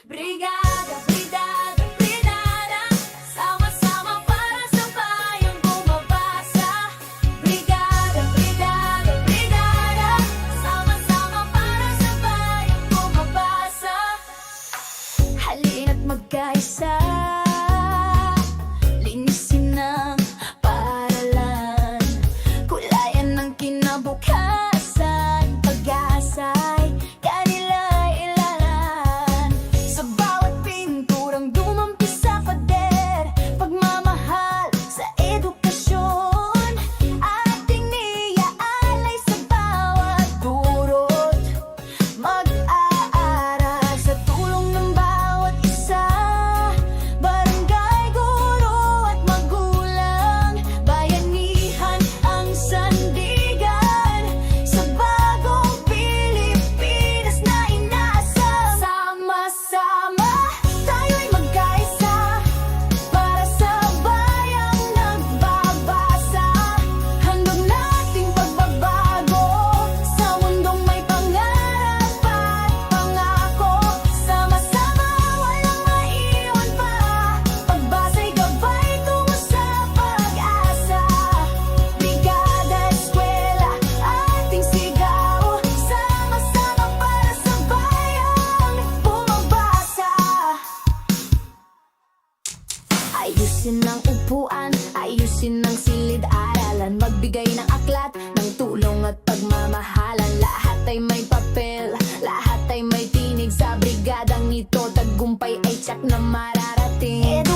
Brigada, brigada, brigada, sama-sama para sa bayang bumabasa. Brigada, brigada, brigada, sama-sama para sa bayang bumabasa. Halina't magkaisa, linisin ang paaralan, kulayan ng kinabukasan, pag-asa'y kanila'y ilalan. Sa bawat pinturang dumampi sa pader, pagmamahal sa edukasyon, ating niaalay sa bawat durot. Mag-aaral sa tulong ng bawat isa, barangay, guro at magulang, bayanihan ang sandigan sa bagong Pilipinas na inaasam. Sama-sama tayo'y magkaisa para sa bayang nagbabasa. Handog nating pagbabago sa mundong may pangarap at pangako. Sama-sama walang maiwan pa, pagbasa'y gabay tungo sa pag-asa. Brigada, eskwela, ating sigaw, sama-sama para sa bayang bumabasa. Ayusin ang upuan, ayusin ang silid-aralan, magbigay ng aklat, ng tulong at pagmamahalan. Lahat ay may papel, lahat ay may tinig sa brigadang ito. Tagumpay ay tiyak na mararating.